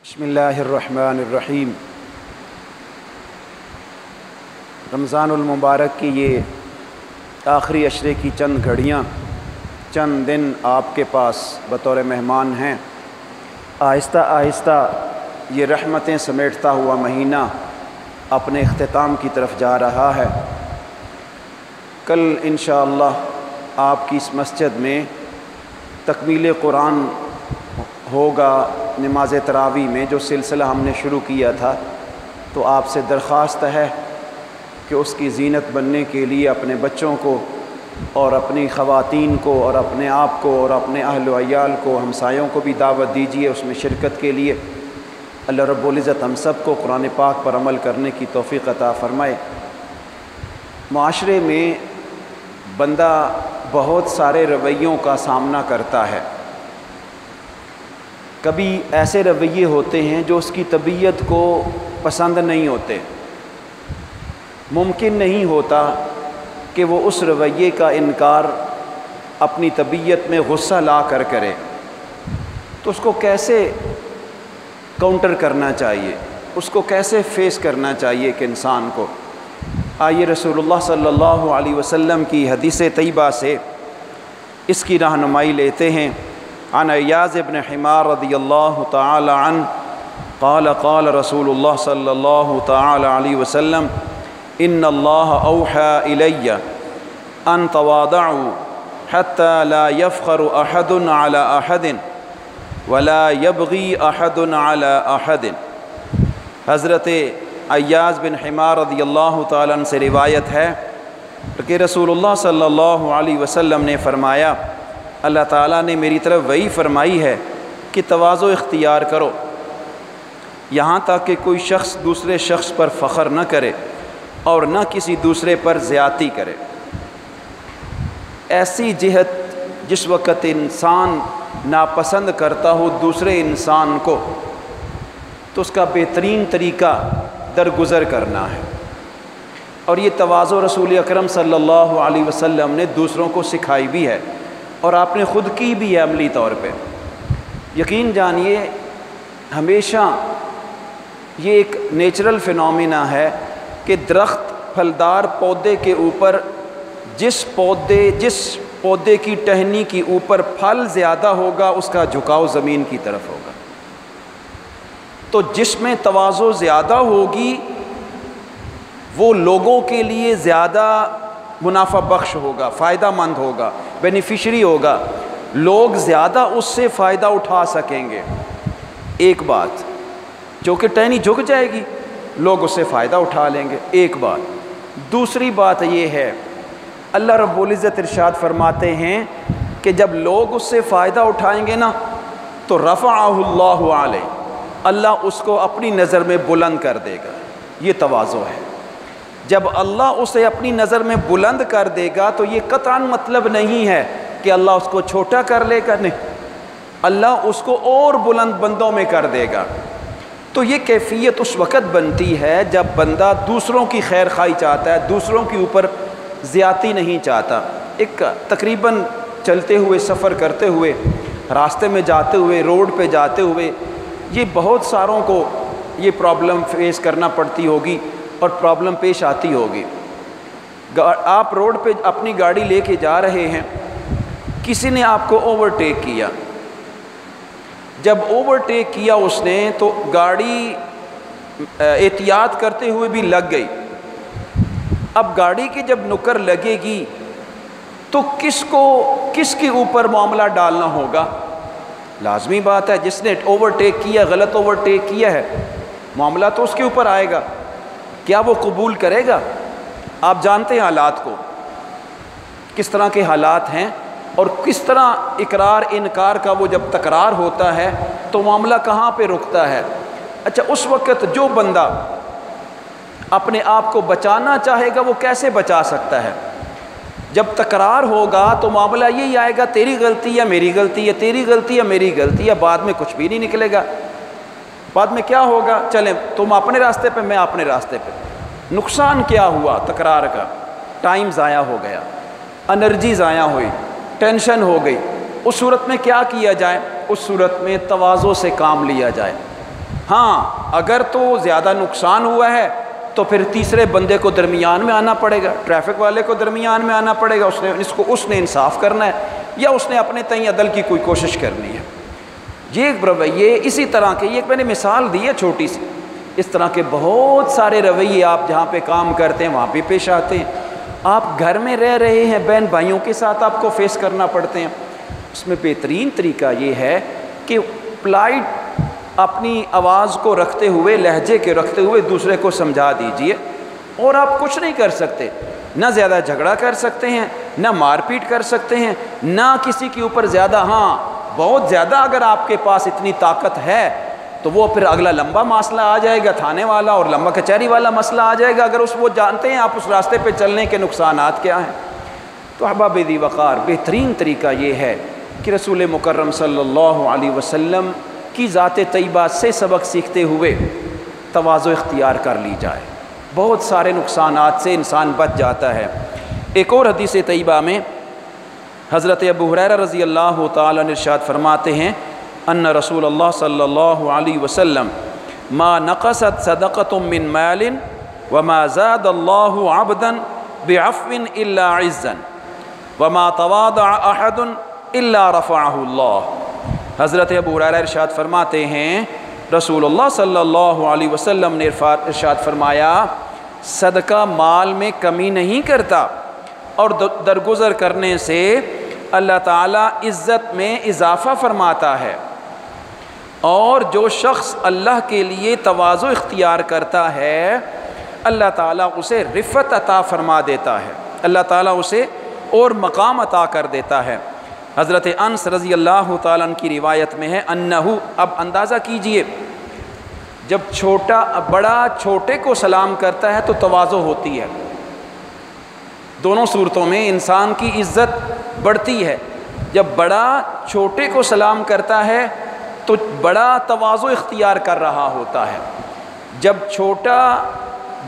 بسم اللہ الرحمن الرحیم۔ رمضان المبارک کی یہ آخری عشرے کی چند گھڑیاں، چند دن آپ کے پاس بطور مہمان ہیں۔ آہستہ آہستہ یہ رحمتیں سمیٹتا ہوا مہینہ اپنے اختتام کی طرف جا رہا ہے۔ کل انشاءاللہ آپ کی اس مسجد میں تکمیل قرآن ہوگا، نماز تراویح میں جو سلسلہ ہم نے شروع کیا تھا، تو آپ سے درخواست ہے کہ اس کی زینت بننے کے لیے اپنے بچوں کو اور اپنی خواتین کو اور اپنے آپ کو اور اپنے اہل و عیال کو، ہمسایوں کو بھی دعوت دیجیے اس میں شرکت کے لیے۔ اللہ رب العزت ہم سب کو قرآن پاک پر عمل کرنے کی توفیق عطا فرمائے۔ معاشرے میں بندہ بہت سارے رویوں کا سامنا کرتا ہے۔ کبھی ایسے رویے ہوتے ہیں جو اس کی طبیعت کو پسند نہیں ہوتے۔ ممکن نہیں ہوتا کہ وہ اس رویے کا انکار اپنی طبیعت میں غصہ لا کر کرے، تو اس کو کیسے کاؤنٹر کرنا چاہیے، اس کو کیسے فیس کرنا چاہیے کہ انسان کو۔ آئیے رسول اللہ صلی اللہ علیہ وسلم کی حدیث طیبہ سے اس کی رہنمائی لیتے ہیں۔ عن عیاض بن حمار رضی اللہ تعالی عنہ قال قال رسول اللہ صلی اللہ تعالی علیہ وسلم ان اللہ اوحى الی ان تواضعوا حتى لا يفخر احد على احد ولا يبغي احد على احد۔ حضرت عیاض بن حمار رضی اللہ تعالی عنہ سے روایت ہے کہ رسول اللہ صلی اللہ علیہ وسلم نے فرمایا، اللہ تعالیٰ نے میری طرف وحی فرمائی ہے کہ تواضع اختیار کرو، یہاں تک کہ کوئی شخص دوسرے شخص پر فخر نہ کرے اور نہ کسی دوسرے پر زیادتی کرے۔ ایسی جہت جس وقت انسان ناپسند کرتا ہو دوسرے انسان کو، تو اس کا بہترین طریقہ درگزر کرنا ہے، اور یہ تواضع رسول اکرم صلی اللہ علیہ وسلم نے دوسروں کو سکھائی بھی ہے، اور آپ نے خود کی بھی ہے عملی طور پہ۔ یقین جانیے ہمیشہ یہ ایک نیچرل فینومینا ہے کہ درخت پھلدار پودے کے اوپر جس پودے کی ٹہنی کی اوپر پھل زیادہ ہوگا اس کا جھکاؤ زمین کی طرف ہوگا۔ تو جس میں تواضع زیادہ ہوگی وہ لوگوں کے لیے زیادہ منافع بخش ہوگا، فائدہ مند ہوگا، بینیفیشری ہوگا، لوگ زیادہ اس سے فائدہ اٹھا سکیں گے۔ ایک بات جو کہ ٹہنی جھک جائے گی، لوگ اس سے فائدہ اٹھا لیں گے، ایک بات۔ دوسری بات یہ ہے، اللہ رب العزت ارشاد فرماتے ہیں کہ جب لوگ اس سے فائدہ اٹھائیں گے نا تو رفعہ اللہ علیہ، اللہ اس کو اپنی نظر میں بلند کر دے گا۔ یہ تواضع ہے۔ جب اللہ اسے اپنی نظر میں بلند کر دے گا تو یہ قطعاً مطلب نہیں ہے کہ اللہ اس کو چھوٹا کر لے گا، نہیں، اللہ اس کو اور بلند بندوں میں کر دے گا۔ تو یہ کیفیت اس وقت بنتی ہے جب بندہ دوسروں کی خیر خواہی چاہتا ہے، دوسروں کے اوپر زیادتی نہیں چاہتا۔ ایک تقریباً چلتے ہوئے، سفر کرتے ہوئے، راستے میں جاتے ہوئے، روڈ پہ جاتے ہوئے، یہ بہت ساروں کو یہ پرابلم فیس کرنا پڑتی ہوگی اور پرابلم پیش آتی ہوگی۔ آپ روڈ پہ اپنی گاڑی لے کے جا رہے ہیں، کسی نے آپ کو اوورٹیک کیا۔ جب اوورٹیک کیا اس نے تو گاڑی احتیاط کرتے ہوئے بھی لگ گئی۔ اب گاڑی کی جب نکر لگے گی تو کس کے اوپر معاملہ ڈالنا ہوگا؟ لازمی بات ہے جس نے اوورٹیک کیا، غلط اوورٹیک کیا ہے، معاملہ تو اس کے اوپر آئے گا۔ کیا وہ قبول کرے گا؟ آپ جانتے ہیں حالات کو، کس طرح کے حالات ہیں، اور کس طرح اقرار انکار کا وہ جب تکرار ہوتا ہے تو معاملہ کہاں پہ رکتا ہے۔ اچھا، اس وقت جو بندہ اپنے آپ کو بچانا چاہے گا وہ کیسے بچا سکتا ہے؟ جب تکرار ہوگا تو معاملہ یہی آئے گا، تیری غلطی یا میری غلطی ہے، تیری غلطی یا میری غلطی ہے، بعد میں کچھ بھی نہیں نکلے گا۔ بعد میں کیا ہوگا؟ چلیں تم اپنے راستے پہ، میں اپنے راستے پہ۔ نقصان کیا ہوا تکرار کا؟ ٹائم ضائع ہو گیا، انرجی ضائع ہوئی، ٹینشن ہو گئی۔ اس صورت میں کیا کیا جائے؟ اس صورت میں تواضع سے کام لیا جائے۔ ہاں اگر تو زیادہ نقصان ہوا ہے تو پھر تیسرے بندے کو درمیان میں آنا پڑے گا، ٹریفک والے کو درمیان میں آنا پڑے گا، اس نے انصاف کرنا ہے یا اس نے اپنے تئیں عدل کی کوئی کوشش کرنی ہے۔ یہ ایک رویے اسی طرح کے، یہ میں نے مثال دی ہے چھوٹی سی، اس طرح کے بہت سارے رویے آپ جہاں پہ کام کرتے ہیں وہاں پہ پیش آتے ہیں۔ آپ گھر میں رہ رہے ہیں، بہن بھائیوں کے ساتھ آپ کو فیس کرنا پڑتے ہیں۔ اس میں بہترین طریقہ یہ ہے کہ پلائٹ اپنی آواز کو رکھتے ہوئے، لہجے کے رکھتے ہوئے دوسرے کو سمجھا دیجئے، اور آپ کچھ نہیں کر سکتے، نہ زیادہ جھگڑا کر سکتے ہیں، نہ مار پیٹ کر سکتے ہیں، نہ کسی کے اوپر زیادہ، ہاں بہت زیادہ اگر آپ کے پاس اتنی طاقت ہے تو وہ پھر اگلا لمبا مسئلہ آ جائے گا تھانے والا، اور لمبا کچہری والا مسئلہ آ جائے گا اگر وہ جانتے ہیں آپ اس راستے پہ چلنے کے نقصانات کیا ہیں۔ تو احباب ذی وقار، بہترین طریقہ یہ ہے کہ رسول مکرم صلی اللہ علیہ وسلم کی ذات طیبہ سے سبق سیکھتے ہوئے تواضع اختیار کر لی جائے، بہت سارے نقصانات سے انسان بچ جاتا ہے۔ ایک اور حدیث طیبہ میں حضرت ابو ہریرہ رضی اللہ تعالیٰ عنہ ارشاد فرماتے ہیں ان رسول اللہ صلی اللہ علیہ وسلم ما نقصت صدقۃ من مال وما زاد اللہ عبدا بعفو الا عزا وما تواضع احد الا رفعہ اللہ۔ حضرت ابو ہریرہ ارشاد فرماتے ہیں رسول اللہ صلی اللہ علیہ وسلم نے ارشاد فرمایا صدقہ مال میں کمی نہیں کرتا، اور درگزر کرنے سے اللہ تعالیٰ عزت میں اضافہ فرماتا ہے، اور جو شخص اللہ کے لیے تواضع اختیار کرتا ہے اللہ تعالیٰ اسے رفعت عطا فرما دیتا ہے، اللہ تعالیٰ اسے اور مقام عطا کر دیتا ہے۔ حضرت انس رضی اللہ تعالیٰ عنہ کی روایت میں ہے انہو، اب اندازہ کیجئے جب بڑا چھوٹے کو سلام کرتا ہے تو تواضع ہوتی ہے، دونوں صورتوں میں انسان کی عزت بڑھتی ہے۔ جب بڑا چھوٹے کو سلام کرتا ہے تو بڑا تواضع اختیار کر رہا ہوتا ہے، جب چھوٹا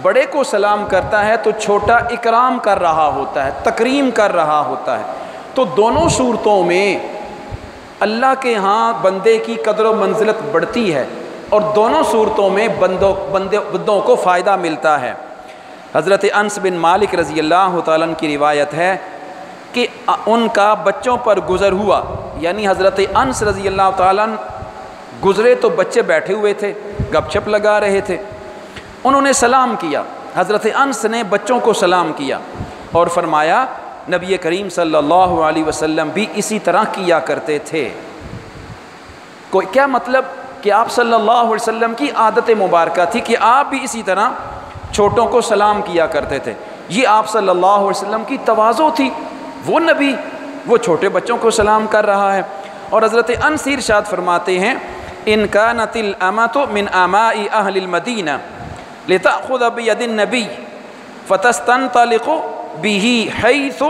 بڑے کو سلام کرتا ہے تو چھوٹا اکرام کر رہا ہوتا ہے، تکریم کر رہا ہوتا ہے۔ تو دونوں صورتوں میں اللہ کے ہاں بندے کی قدر و منزلت بڑھتی ہے، اور دونوں صورتوں میں بندوں کو فائدہ ملتا ہے۔ حضرت انس بن مالک رضی اللہ تعالیٰ عنہ کی روایت ہے کہ ان کا بچوں پر گزر ہوا، یعنی حضرت انس رضی اللہ تعالیٰ عنہ گزرے تو بچے بیٹھے ہوئے تھے، گپ شپ لگا رہے تھے، انہوں نے سلام کیا، حضرت انس نے بچوں کو سلام کیا اور فرمایا نبی کریم صلی اللہ علیہ وسلم بھی اسی طرح کیا کرتے تھے۔ کیا مطلب کہ آپ صلی اللہ علیہ وسلم کی عادت مبارکہ تھی کہ آپ بھی اسی طرح چھوٹوں کو سلام کیا کرتے تھے، یہ آپ صلی اللہ علیہ وسلم کی تواضع تھی، وہ نبی وہ چھوٹے بچوں کو سلام کر رہا ہے۔ اور حضرت انس ارشاد فرماتے ہیں ان کانت الامۃ من اماء اہل المدینہ لتأخذ بید النبی فتستنطلق به حیث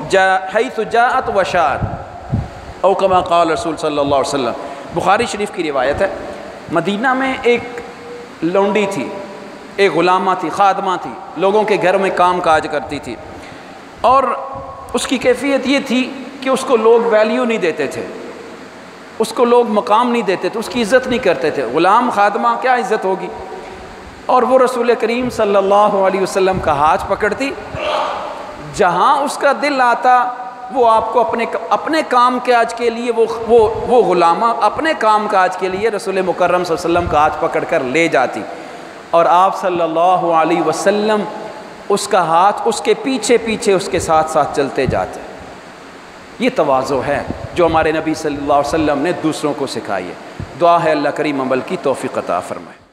جاءت وشاءت او کما قال رسول صلی اللہ علیہ وسلم۔ بخاری شریف کی روایت ہے، مدینہ میں ایک لونڈی تھی، ایک غلامہ تھی، خادمہ تھی، لوگوں کے گھر میں کام کاج کرتی تھی، اور اس کی کیفیت یہ تھی کہ اس کو لوگ ویلیو نہیں دیتے تھے، اس کو لوگ مقام نہیں دیتے تھے، اس کی عزت نہیں کرتے تھے۔ غلام خادمہ کیا عزت ہوگی؟ اور وہ رسول کریم صلی اللہ علیہ وسلم کا ہاتھ پکڑتی، جہاں اس کا دل آتا وہ آپ کو اپنے کام کاج کے لیے وہ غلامہ اپنے کام کاج کے لیے رسول مکرم صلی اللہ علیہ وسلم کا ہاتھ پکڑ کر لے جاتی، اور آپ صلی اللہ علیہ وسلم اس کا ہاتھ اس کے پیچھے پیچھے اس کے ساتھ ساتھ چلتے جاتے۔ یہ تواضع ہے جو ہمارے نبی صلی اللہ علیہ وسلم نے دوسروں کو سکھائی ہے۔ دعا ہے اللہ کریم عمل کی توفیق عطا فرمائے۔